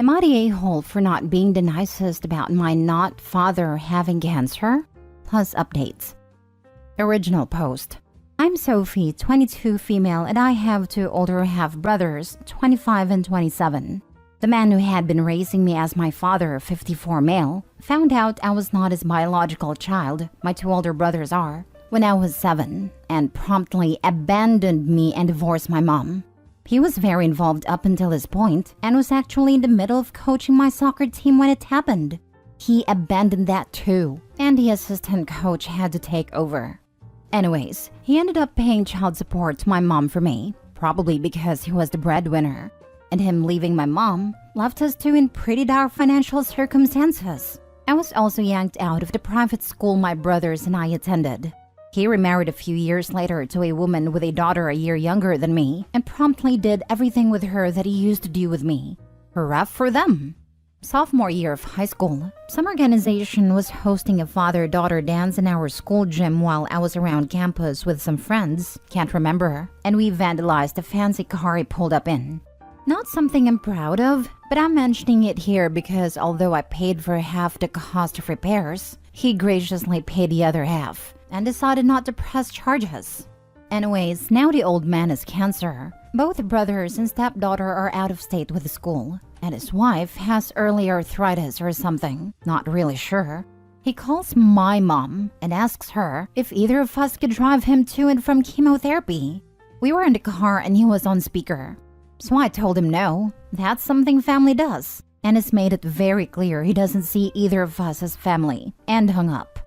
Am I the a-hole for not being the nicest about my not father having cancer? Plus updates. Original post. I'm Sophie, 22 female, and I have two older half-brothers, 25 and 27. The man who had been raising me as my father, 54 male, found out I was not his biological child, my two older brothers are, when I was 7, and promptly abandoned me and divorced my mom. He was very involved up until this point and was actually in the middle of coaching my soccer team when it happened. He abandoned that too, and the assistant coach had to take over. Anyways, he ended up paying child support to my mom for me, probably because he was the breadwinner. And him leaving my mom left us two in pretty dire financial circumstances. I was also yanked out of the private school my brothers and I attended. He remarried a few years later to a woman with a daughter a year younger than me and promptly did everything with her that he used to do with me. Hurrah for them! Sophomore year of high school, some organization was hosting a father-daughter dance in our school gym while I was around campus with some friends, can't remember, and we vandalized the fancy car he pulled up in. Not something I'm proud of, but I'm mentioning it here because although I paid for half the cost of repairs, he graciously paid the other half and decided not to press charges. Anyways, now the old man has cancer. Both brothers and stepdaughter are out of state with the school, and his wife has early arthritis or something, not really sure. He calls my mom and asks her if either of us could drive him to and from chemotherapy. We were in the car and he was on speaker. So I told him no, that's something family does, and has made it very clear he doesn't see either of us as family, and hung up.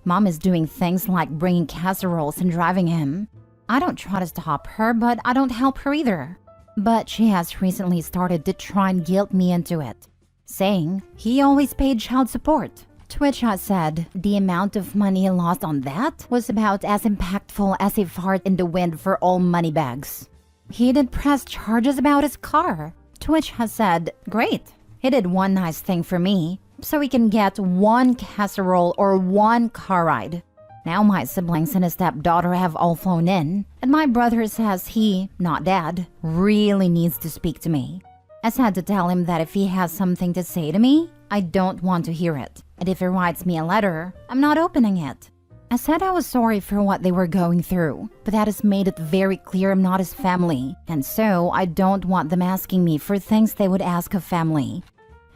Mom is doing things like bringing casseroles and driving him. I don't try to stop her, but I don't help her either. But she has recently started to try and guilt me into it, saying he always paid child support. To which I said the amount of money he lost on that was about as impactful as a fart in the wind for all money bags. He did press charges about his car, to which I said, great, he did one nice thing for me, so he can get one casserole or one car ride. Now my siblings and his stepdaughter have all flown in, and my brother says he, not dad, really needs to speak to me. I had to tell him that if he has something to say to me, I don't want to hear it, and if he writes me a letter, I'm not opening it. I said I was sorry for what they were going through, but that has made it very clear I'm not his family, and so I don't want them asking me for things they would ask of family.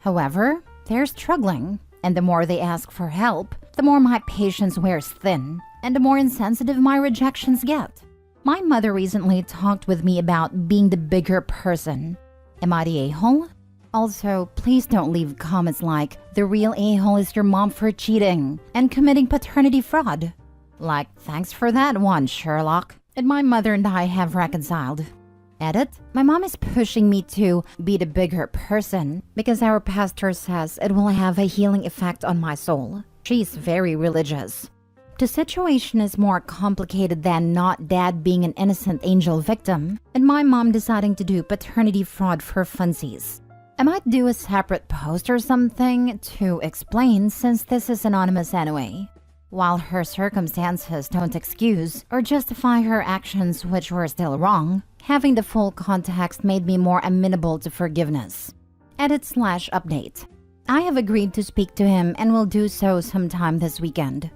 However, they're struggling, and the more they ask for help, the more my patience wears thin, and the more insensitive my rejections get. My mother recently talked with me about being the bigger person. Am I the a-hole? Also, please don't leave comments like, the real a-hole is your mom for cheating and committing paternity fraud. Like, thanks for that one, Sherlock. And my mother and I have reconciled. Edit, my mom is pushing me to be the bigger person because our pastor says it will have a healing effect on my soul. She's very religious. The situation is more complicated than not dad being an innocent angel victim and my mom deciding to do paternity fraud for funsies. I might do a separate post or something to explain since this is anonymous anyway. While her circumstances don't excuse or justify her actions which were still wrong, having the full context made me more amenable to forgiveness. Edit/update. I have agreed to speak to him and will do so sometime this weekend.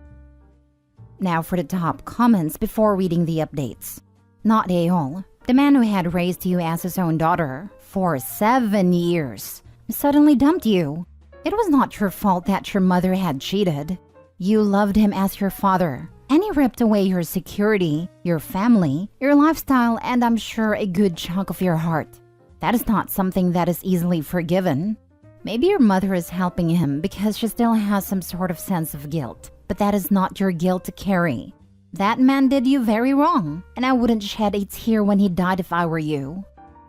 Now for the top comments before reading the updates. Not a-hole. The man who had raised you as his own daughter for 7 years suddenly dumped you. It was not your fault that your mother had cheated. You loved him as your father, and he ripped away your security, your family, your lifestyle, and I'm sure a good chunk of your heart. That is not something that is easily forgiven. Maybe your mother is helping him because she still has some sort of sense of guilt, but that is not your guilt to carry. That man did you very wrong, and I wouldn't shed a tear when he died if I were you.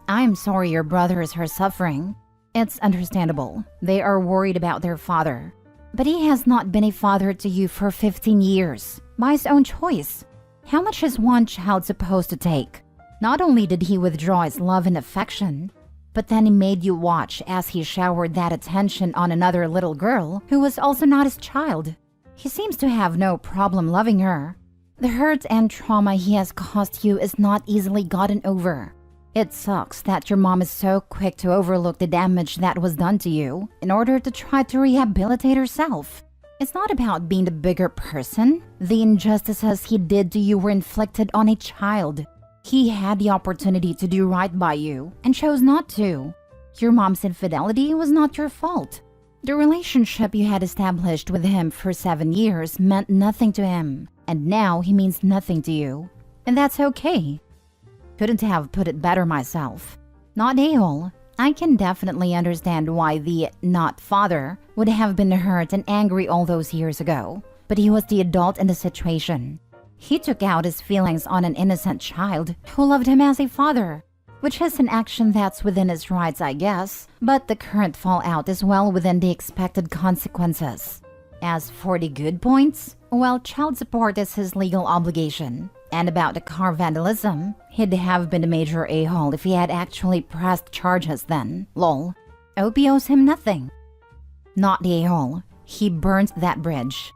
I am sorry your brothers are suffering. It's understandable. They are worried about their father. But he has not been a father to you for 15 years, by his own choice. How much is one child supposed to take? Not only did he withdraw his love and affection, but then he made you watch as he showered that attention on another little girl who was also not his child. He seems to have no problem loving her. The hurt and trauma he has caused you is not easily gotten over. It sucks that your mom is so quick to overlook the damage that was done to you in order to try to rehabilitate herself. It's not about being the bigger person. The injustices he did to you were inflicted on a child. He had the opportunity to do right by you and chose not to. Your mom's infidelity was not your fault. The relationship you had established with him for 7 years meant nothing to him, and now he means nothing to you. And that's okay. Couldn't have put it better myself. Not a-hole. I can definitely understand why the not father would have been hurt and angry all those years ago, but he was the adult in the situation. He took out his feelings on an innocent child who loved him as a father, which is an action that's within his rights, I guess, but the current fallout is well within the expected consequences. As for the good points, well, child support is his legal obligation. And about the car vandalism, he'd have been a major a-hole if he had actually pressed charges then. Lol. OP owes him nothing. Not the a-hole. He burnt that bridge.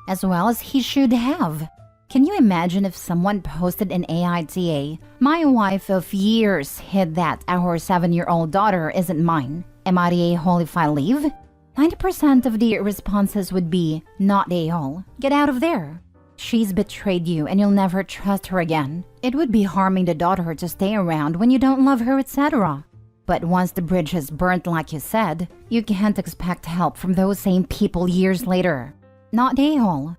As well as he should have. Can you imagine if someone posted in AITA, "My wife of years hid that our 7-year-old daughter isn't mine. Am I the a-hole if I leave?" 90% of the responses would be, "Not a-hole. Get out of there. She's betrayed you and you'll never trust her again. It would be harming the daughter to stay around when you don't love her, etc." But once the bridge is burnt like you said, you can't expect help from those same people years later. Not a-hole.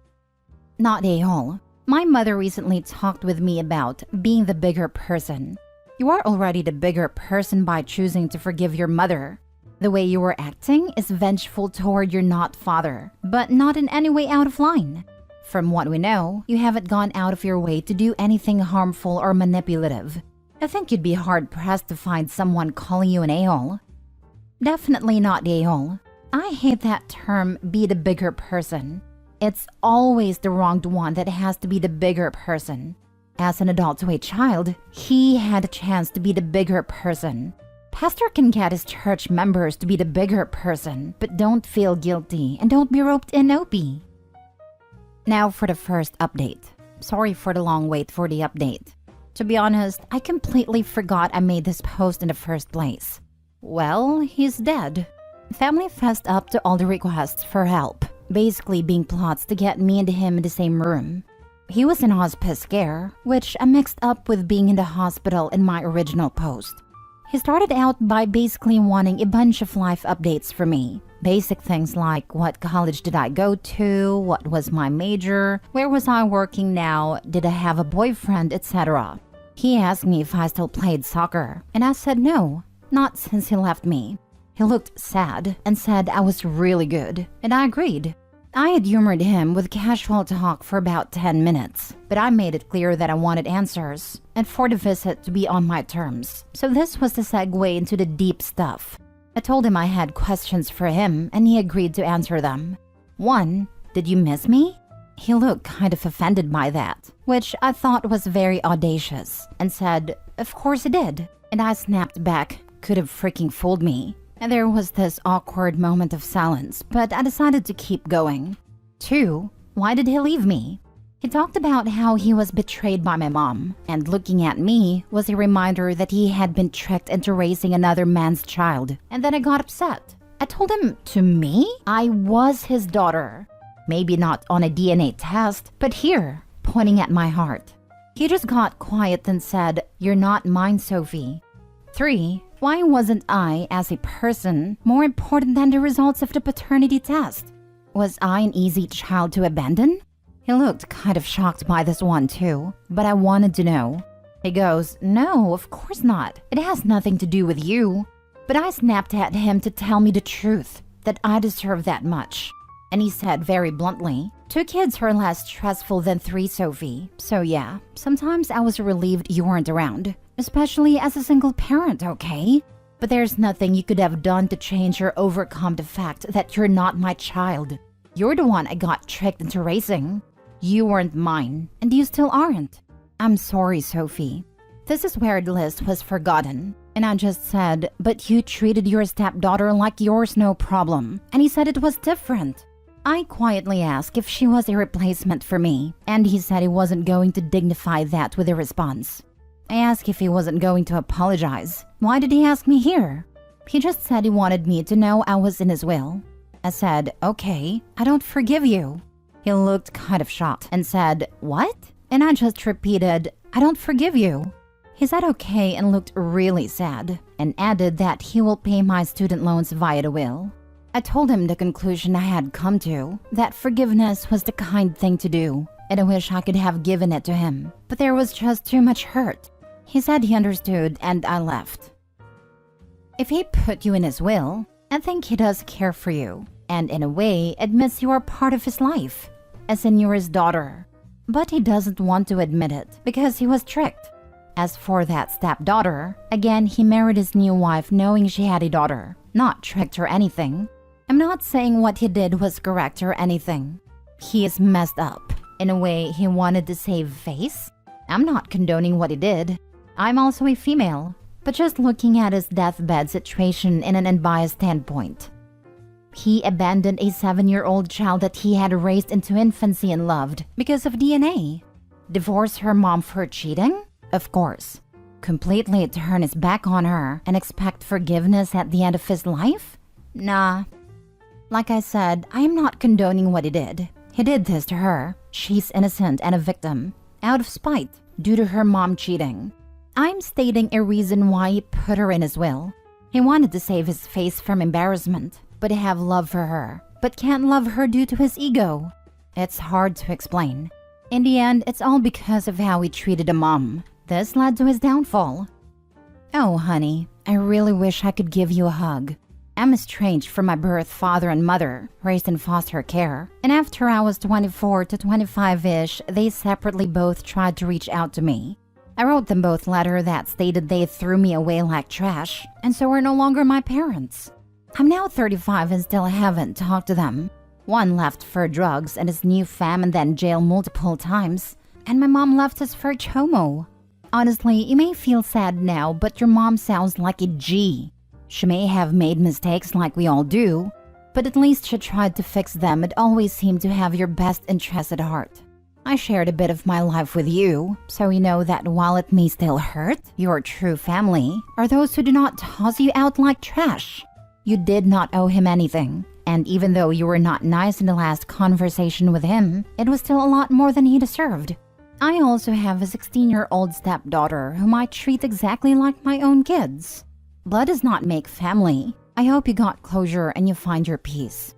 Not a-hole. My mother recently talked with me about being the bigger person. You are already the bigger person by choosing to forgive your mother. The way you were acting is vengeful toward your not father, but not in any way out of line. From what we know, you haven't gone out of your way to do anything harmful or manipulative. I think you'd be hard-pressed to find someone calling you an a-hole. Definitely not a-hole. I hate that term, be the bigger person. It's always the wronged one that has to be the bigger person. As an adult to a child, he had a chance to be the bigger person. Pastor can get his church members to be the bigger person, but don't feel guilty and don't be roped in, OP. Now for the first update. Sorry for the long wait for the update. To be honest, I completely forgot I made this post in the first place. Well, he's dead. Family fessed up to all the requests for help, basically being plots to get me and him in the same room. He was in hospice care, which I mixed up with being in the hospital in my original post. He started out by basically wanting a bunch of life updates from me. Basic things like what college did I go to, what was my major, where was I working now, did I have a boyfriend, etc. He asked me if I still played soccer, and I said no, not since he left me. He looked sad and said I was really good, and I agreed. I had humored him with casual talk for about 10 minutes, but I made it clear that I wanted answers, and for the visit to be on my terms. So this was the segue into the deep stuff. I told him I had questions for him, and he agreed to answer them. 1. Did you miss me? He looked kind of offended by that, which I thought was very audacious, and said, "Of course I did." And I snapped back, "Could have freaking fooled me." And there was this awkward moment of silence, but I decided to keep going. 2. Why did he leave me? He talked about how he was betrayed by my mom, and looking at me was a reminder that he had been tricked into raising another man's child, and then I got upset. I told him, to me, I was his daughter. Maybe not on a DNA test, but here, pointing at my heart. He just got quiet and said, "You're not mine, Sophie." 3. Why wasn't I, as a person, more important than the results of the paternity test? Was I an easy child to abandon? He looked kind of shocked by this one too, but I wanted to know. He goes, "No, of course not. It has nothing to do with you." But I snapped at him to tell me the truth, that I deserve that much. And he said very bluntly, "2 kids are less stressful than 3, Sophie. So yeah, sometimes I was relieved you weren't around. Especially as a single parent, okay? But there's nothing you could have done to change or overcome the fact that you're not my child. You're the one I got tricked into raising. You weren't mine, and you still aren't. I'm sorry, Sophie." This is where the list was forgotten. And I just said, "But you treated your stepdaughter like yours, no problem." And he said it was different. I quietly asked if she was a replacement for me, and he said he wasn't going to dignify that with a response. I asked if he wasn't going to apologize. Why did he ask me here? He just said he wanted me to know I was in his will. I said, okay, I don't forgive you. He looked kind of shocked and said, what? And I just repeated, I don't forgive you. He said okay and looked really sad and added that he will pay my student loans via the will. I told him the conclusion I had come to, that forgiveness was the kind thing to do, and I wish I could have given it to him, but there was just too much hurt. He said he understood and I left. If he put you in his will, I think he does care for you, and in a way admits you are part of his life, as in you're his daughter. But he doesn't want to admit it because he was tricked. As for that stepdaughter, again he married his new wife knowing she had a daughter, not tricked or anything. I'm not saying what he did was correct or anything. He is messed up. In a way, he wanted to save face. I'm not condoning what he did. I'm also a female, but just looking at his deathbed situation in an unbiased standpoint. He abandoned a 7-year-old child that he had raised into infancy and loved because of DNA. Divorce her mom for cheating? Of course. Completely turn his back on her and expect forgiveness at the end of his life? Nah. Like I said, I am not condoning what he did. He did this to her. She's innocent and a victim, out of spite, due to her mom cheating. I'm stating a reason why he put her in his will. He wanted to save his face from embarrassment, but have love for her, but can't love her due to his ego. It's hard to explain. In the end, it's all because of how he treated a mom. This led to his downfall. Oh, honey, I really wish I could give you a hug. I'm estranged from my birth father and mother, raised in foster care, and after I was 24 to 25-ish, they separately both tried to reach out to me. I wrote them both letter that stated they threw me away like trash, and so are no longer my parents. I'm now 35 and still haven't talked to them. One left for drugs and his new fam and then jail multiple times, and my mom left us for chomo. Honestly, you may feel sad now, but your mom sounds like a G. She may have made mistakes like we all do, but at least she tried to fix them and always seemed to have your best interests at heart. I shared a bit of my life with you, so you know that while it may still hurt, your true family are those who do not toss you out like trash. You did not owe him anything, and even though you were not nice in the last conversation with him, it was still a lot more than he deserved. I also have a 16-year-old stepdaughter whom I treat exactly like my own kids. Blood does not make family. I hope you got closure and you find your peace.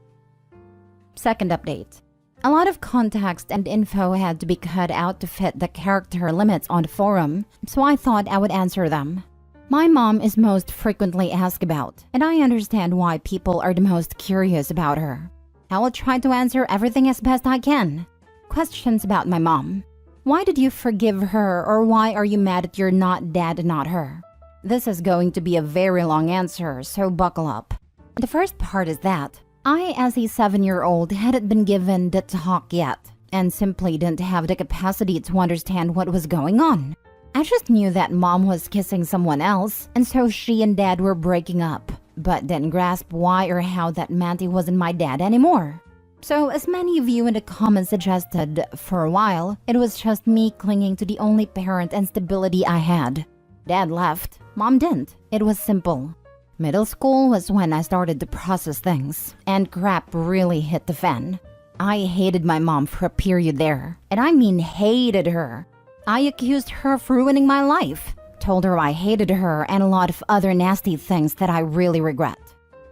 Second update. A lot of context and info had to be cut out to fit the character limits on the forum, so I thought I would answer them. My mom is most frequently asked about, and I understand why people are the most curious about her. I will try to answer everything as best I can. Questions about my mom. Why did you forgive her, or why are you mad that you're not dad and not her? This is going to be a very long answer, so buckle up. The first part is that I, as a 7-year-old, hadn't been given the talk yet, and simply didn't have the capacity to understand what was going on. I just knew that mom was kissing someone else, and so she and dad were breaking up, but didn't grasp why or how that meant he wasn't my dad anymore. So, as many of you in the comments suggested, for a while, it was just me clinging to the only parent and stability I had. Dad left, mom didn't. It was simple. Middle school was when I started to process things, and crap really hit the fan. I hated my mom for a period there, and I mean hated her. I accused her of ruining my life, told her I hated her, and a lot of other nasty things that I really regret.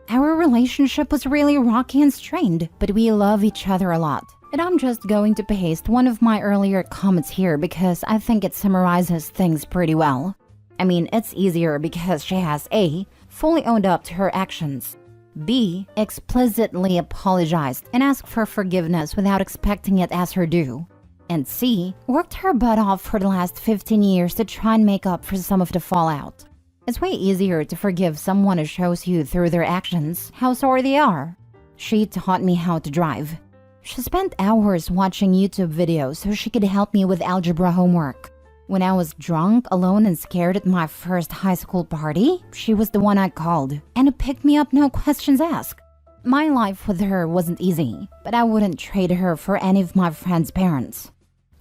Our relationship was really rocky and strained, but we love each other a lot. And I'm just going to paste one of my earlier comments here because I think it summarizes things pretty well. I mean, it's easier because she has A, fully owned up to her actions, B, explicitly apologized and asked for forgiveness without expecting it as her due, and C, worked her butt off for the last 15 years to try and make up for some of the fallout. It's way easier to forgive someone who shows you through their actions how sorry they are. She taught me how to drive. She spent hours watching YouTube videos so she could help me with algebra homework. When I was drunk, alone, and scared at my first high school party, she was the one I called, and who picked me up no questions asked. My life with her wasn't easy, but I wouldn't trade her for any of my friends' parents.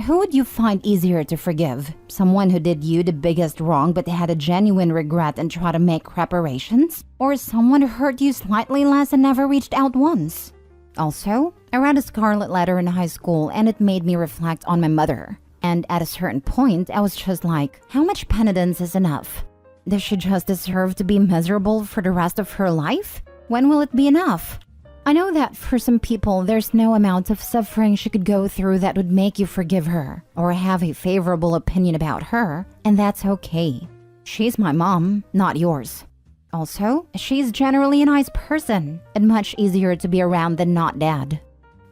Who would you find easier to forgive? Someone who did you the biggest wrong but had a genuine regret and tried to make reparations? Or someone who hurt you slightly less and never reached out once? Also, I read a Scarlet Letter in high school and it made me reflect on my mother. And at a certain point, I was just like, how much penitence is enough? Does she just deserve to be miserable for the rest of her life? When will it be enough? I know that for some people, there's no amount of suffering she could go through that would make you forgive her or have a favorable opinion about her, and that's okay. She's my mom, not yours. Also, she's generally a nice person and much easier to be around than not dad.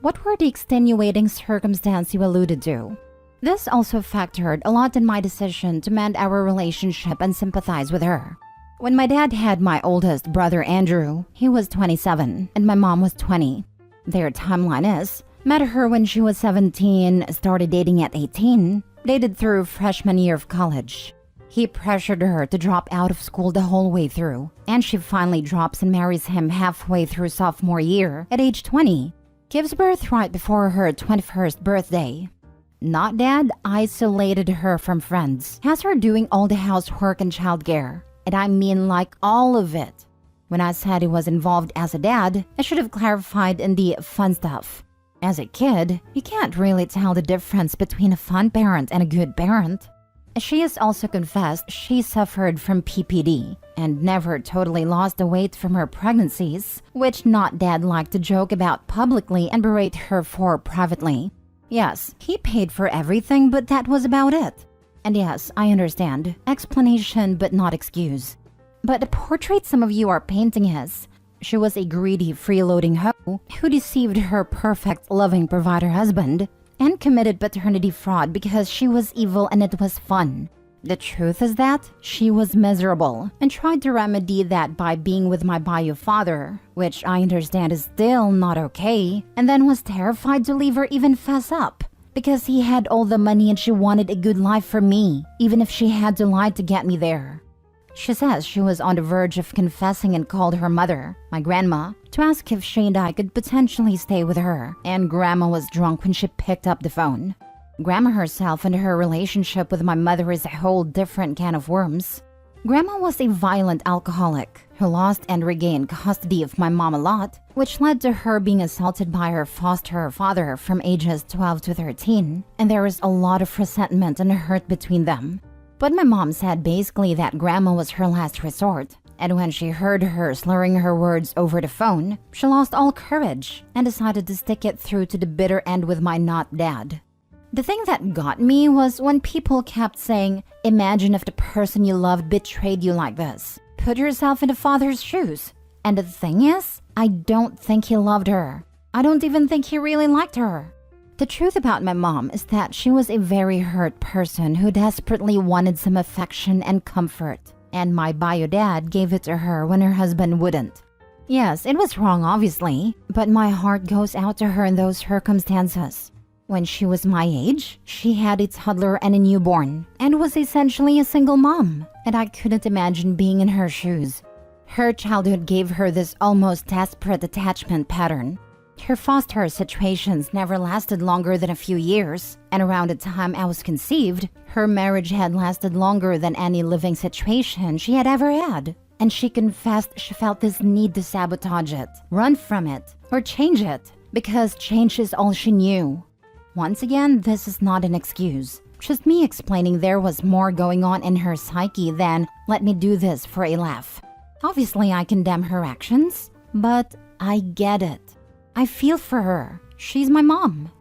What were the extenuating circumstances you alluded to? This also factored a lot in my decision to mend our relationship and sympathize with her. When my dad had my oldest brother Andrew, he was 27 and my mom was 20. Their timeline is, met her when she was 17, started dating at 18, dated through freshman year of college. He pressured her to drop out of school the whole way through, and she finally drops and marries him halfway through sophomore year at age 20. Gives birth right before her 21st birthday. Not dad isolated her from friends, has her doing all the housework and childcare. And I mean like all of it. When I said he was involved as a dad, I should have clarified in the fun stuff. As a kid, you can't really tell the difference between a fun parent and a good parent. She has also confessed she suffered from PPD and never totally lost the weight from her pregnancies, which not dad liked to joke about publicly and berate her for privately. Yes, he paid for everything, but that was about it. And yes, I understand. Explanation but not excuse. But the portrait some of you are painting is, she was a greedy, freeloading hoe who deceived her perfect, loving provider husband and committed paternity fraud because she was evil and it was fun. The truth is that she was miserable and tried to remedy that by being with my bio father, which I understand is still not okay, and then was terrified to leave or even fess up. Because he had all the money and she wanted a good life for me, even if she had to lie to get me there. She says she was on the verge of confessing and called her mother, my grandma, to ask if she and I could potentially stay with her, and grandma was drunk when she picked up the phone. Grandma herself and her relationship with my mother is a whole different can of worms. Grandma was a violent alcoholic who lost and regained custody of my mom a lot, which led to her being assaulted by her foster father from ages 12 to 13, and there was a lot of resentment and hurt between them. But my mom said basically that grandma was her last resort, and when she heard her slurring her words over the phone, she lost all courage and decided to stick it through to the bitter end with my not dad. The thing that got me was when people kept saying, imagine if the person you loved betrayed you like this. Put yourself in the father's shoes. And the thing is, I don't think he loved her. I don't even think he really liked her. The truth about my mom is that she was a very hurt person who desperately wanted some affection and comfort. And my bio dad gave it to her when her husband wouldn't. Yes, it was wrong obviously, but my heart goes out to her in those circumstances. When she was my age, she had a toddler and a newborn, and was essentially a single mom, and I couldn't imagine being in her shoes. Her childhood gave her this almost desperate attachment pattern. Her foster situations never lasted longer than a few years, and around the time I was conceived, her marriage had lasted longer than any living situation she had ever had. And she confessed she felt this need to sabotage it, run from it, or change it, because change is all she knew. Once again, this is not an excuse. Just me explaining there was more going on in her psyche than, let me do this for a laugh. Obviously, I condemn her actions, but I get it. I feel for her. She's my mom.